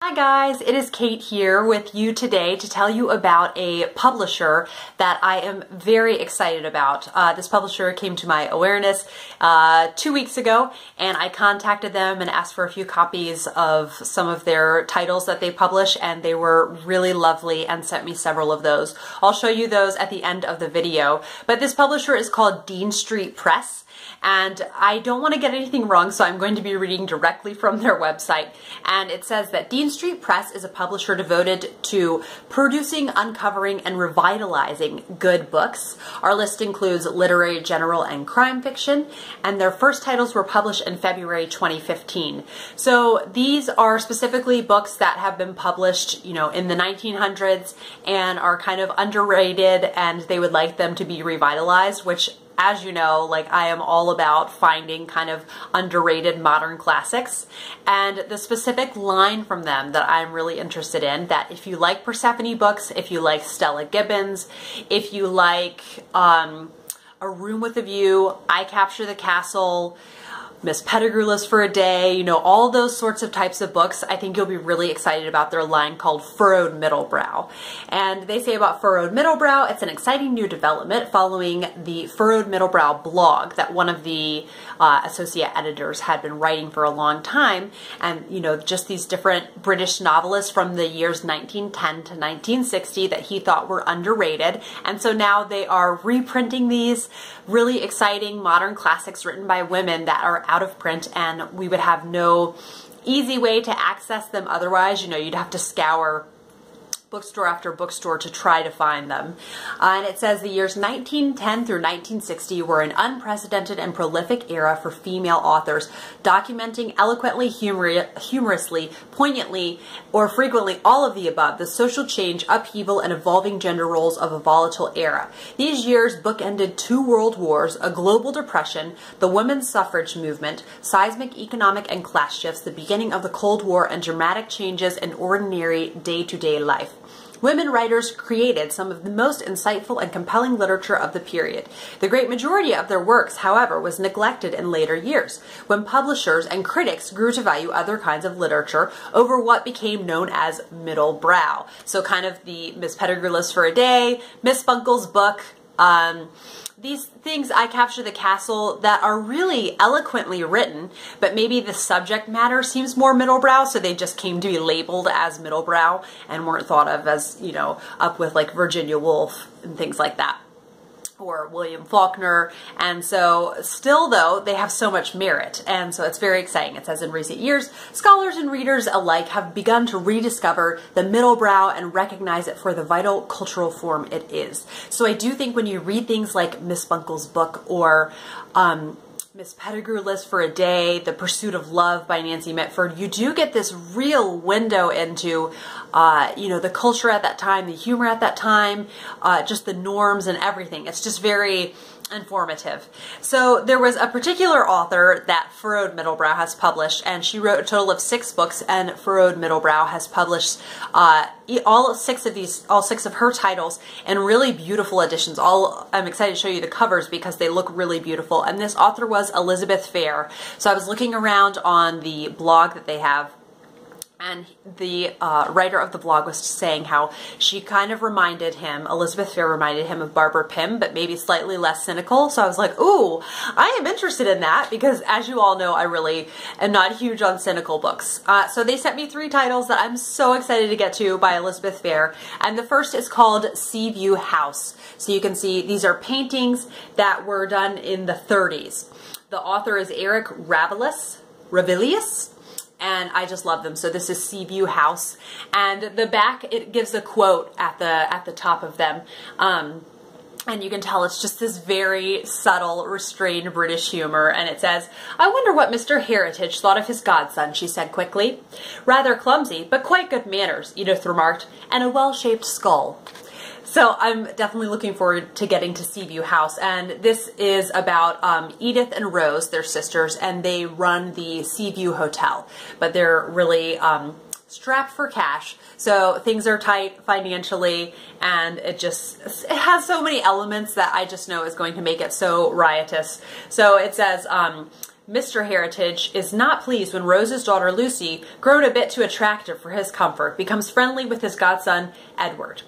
Hi guys, it is Kate here with you today to tell you about a publisher that I am very excited about. This publisher came to my awareness 2 weeks ago, and I contacted them and asked for a few copies of some of their titles that they publish, and they were really lovely and sent me several of those. I'll show you those at the end of the video, but this publisher is called Dean Street Press. And I don't want to get anything wrong, so I'm going to be reading directly from their website. And it says that Dean Street Press is a publisher devoted to producing, uncovering, and revitalizing good books. Our list includes literary, general, and crime fiction, and their first titles were published in February 2015. So these are specifically books that have been published, in the 1900s and are kind of underrated, and they would like them to be revitalized, which, as you know, I am all about finding kind of underrated modern classics. And the specific line from them that I'm really interested in, that if you like Persephone books, if you like Stella Gibbons, if you like A Room with a View, I Capture the Castle, Miss Pettigrewless for a Day, all those sorts of types of books, I think you'll be really excited about their line called Furrowed Middlebrow. And they say about Furrowed Middlebrow, it's an exciting new development following the Furrowed Middlebrow blog that one of the associate editors had been writing for a long time. And, just these different British novelists from the years 1910 to 1960 that he thought were underrated. And so now they are reprinting these really exciting modern classics written by women that are out of print, and we would have no easy way to access them otherwise. You'd have to scour bookstore after bookstore to try to find them. And it says the years 1910 through 1960 were an unprecedented and prolific era for female authors, documenting eloquently, humorously, poignantly, or frequently all of the above, the social change, upheaval, and evolving gender roles of a volatile era. These years bookended 2 world wars, a global depression, the women's suffrage movement, seismic economic and class shifts, the beginning of the Cold War, and dramatic changes in ordinary day-to-day life. Women writers created some of the most insightful and compelling literature of the period. The great majority of their works, however, was neglected in later years, when publishers and critics grew to value other kinds of literature over what became known as middlebrow. So kind of the Miss Pettigrewless for a Day, Miss Bunkle's book, these things, I Capture the Castle, that are really eloquently written, but maybe the subject matter seems more middlebrow, so they just came to be labeled as middlebrow and weren't thought of as, up with Virginia Woolf and things like that, or William Faulkner. And so still, though, they have so much merit, and so it's very exciting. It says in recent years, scholars and readers alike have begun to rediscover the middlebrow and recognize it for the vital cultural form it is. So I do think when you read things like Miss Bunkle's book, or Miss Pettigrewless for a Day, The Pursuit of Love by Nancy Mitford, you do get this real window into, the culture at that time, the humor at that time, just the norms and everything. It's just very informative. So there was a particular author that Furrowed Middlebrow has published, and she wrote a total of 6 books, and Furrowed Middlebrow has published all 6 of her titles in really beautiful editions. I'm excited to show you the covers because they look really beautiful. And this author was Elizabeth Fair. So I was looking around on the blog that they have, and the writer of the blog was saying how she kind of reminded him, Elizabeth Fair reminded him of Barbara Pym, but maybe slightly less cynical. So I was like, ooh, I am interested in that, because as you all know, I really am not huge on cynical books. So they sent me 3 titles that I'm so excited to get to by Elizabeth Fair. And the first is called Seaview House. So you can see these are paintings that were done in the 30s. The author is Eric Ravilius. And I just love them. So this is Seaview House, and the back, it gives a quote at the top of them, and you can tell it's just this very subtle, restrained British humor. And it says, "I wonder what Mr. Heritage thought of his godson," she said quickly. "Rather clumsy, but quite good manners," Edith remarked, "and a well-shaped skull." So I'm definitely looking forward to getting to Seaview House. And this is about Edith and Rose, their sisters, and they run the Seaview Hotel. But they're really strapped for cash. So things are tight financially, and it has so many elements that I just know is going to make it so riotous. So it says, Mr. Heritage is not pleased when Rose's daughter Lucy, grown a bit too attractive for his comfort, becomes friendly with his godson Edward.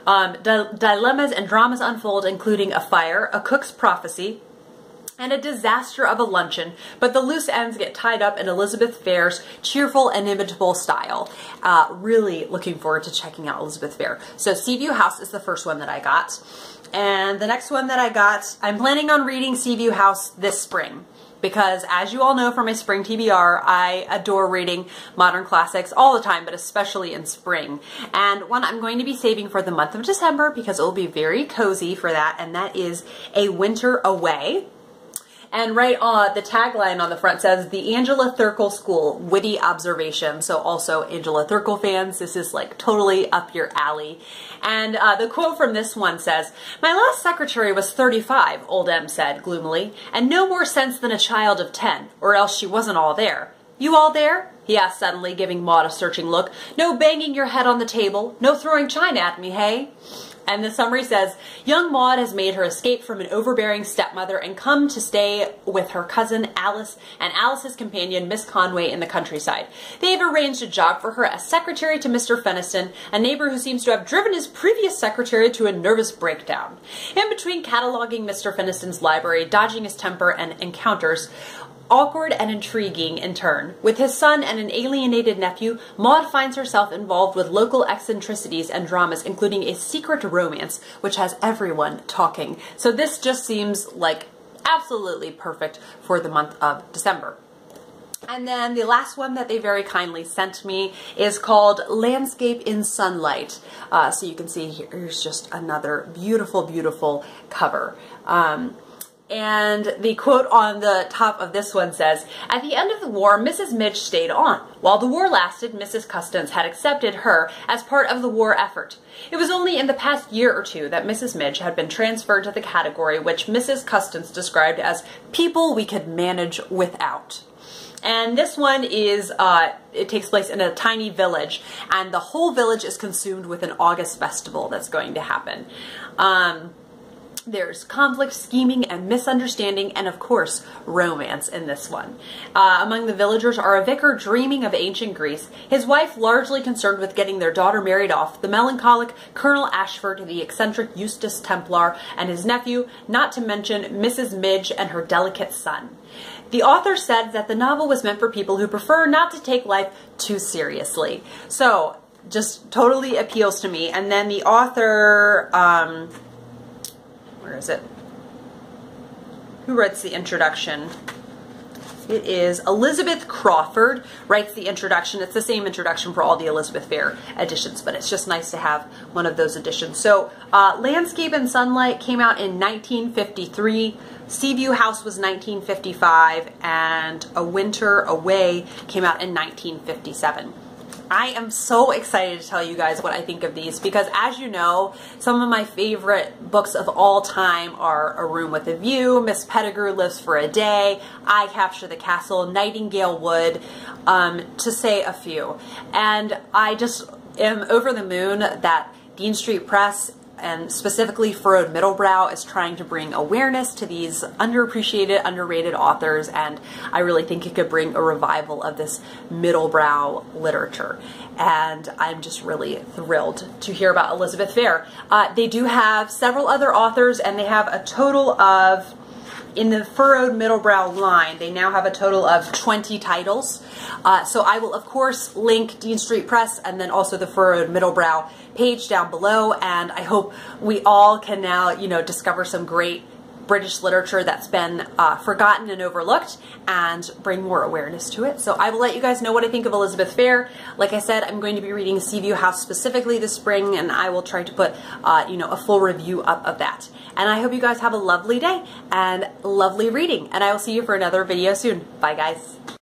Dilemmas and dramas unfold, including a fire, a cook's prophecy, and a disaster of a luncheon, but the loose ends get tied up in Elizabeth Fair's cheerful and inimitable style. Really looking forward to checking out Elizabeth Fair. So Seaview House is the first one that I got. And the next one that I got, I'm planning on reading Seaview House this spring, because as you all know from my spring TBR, I adore reading modern classics all the time, but especially in spring. And one I'm going to be saving for the month of December because it will be very cozy for that, and that is A Winter Away. And right on the tagline on the front says, "The Angela Thirkell School, Witty Observation." So also Angela Thirkell fans, this is like totally up your alley. And the quote from this one says, "My last secretary was 35, old M said gloomily, and no more sense than a child of 10, or else she wasn't all there. You all there?" he asked suddenly, giving Maud a searching look. "No banging your head on the table, no throwing china at me, hey?" And the summary says, "Young Maud has made her escape from an overbearing stepmother and come to stay with her cousin Alice and Alice's companion Miss Conway in the countryside. They've arranged a job for her as secretary to Mr. Feniston, a neighbor who seems to have driven his previous secretary to a nervous breakdown. In between cataloging Mr. Feniston's library, dodging his temper, and encounters awkward and intriguing in turn with his son and an alienated nephew, Maud finds herself involved with local eccentricities and dramas, including a secret romance which has everyone talking." So this just seems like absolutely perfect for the month of December. And then the last one that they very kindly sent me is called Landscape in Sunlight. So you can see here's just another beautiful, beautiful cover. And the quote on the top of this one says, "At the end of the war, Mrs. Midge stayed on. While the war lasted, Mrs. Custance had accepted her as part of the war effort. It was only in the past year or two that Mrs. Midge had been transferred to the category which Mrs. Custance described as people we could manage without." And this one is, it takes place in a tiny village, and the whole village is consumed with an August festival that's going to happen. There's conflict, scheming, and misunderstanding, and of course, romance in this one. Among the villagers are a vicar dreaming of ancient Greece, his wife largely concerned with getting their daughter married off, the melancholic Colonel Ashford, the eccentric Eustace Templar, and his nephew, not to mention Mrs. Midge and her delicate son. The author said that the novel was meant for people who prefer not to take life too seriously. So, just totally appeals to me. And then the author, where is it? Who writes the introduction? It is Elizabeth Crawford writes the introduction. It's the same introduction for all the Elizabeth Fair editions, but it's just nice to have one of those editions. So Landscape in Sunlight came out in 1953. Seaview House was 1955, and A Winter Away came out in 1957. I am so excited to tell you guys what I think of these because, as you know, some of my favorite books of all time are A Room with a View, Miss Pettigrew Lives for a Day, I Capture the Castle, Nightingale Wood, to say a few. And I just am over the moon that Dean Street Press and specifically Furrowed Middlebrow is trying to bring awareness to these underappreciated, underrated authors, and I really think it could bring a revival of this middlebrow literature. And I'm just really thrilled to hear about Elizabeth Fair. They do have several other authors, and they have a total of, in the Furrowed Middlebrow line, they now have a total of 20 titles. So I will, of course, link Dean Street Press and then also the Furrowed Middlebrow page down below. And I hope we all can now, you know, discover some great British literature that's been forgotten and overlooked and bring more awareness to it. So I will let you guys know what I think of Elizabeth Fair. Like I said, I'm going to be reading Seaview House specifically this spring, and I will try to put, you know, a full review up of that. And I hope you guys have a lovely day and lovely reading, and I will see you for another video soon. Bye, guys.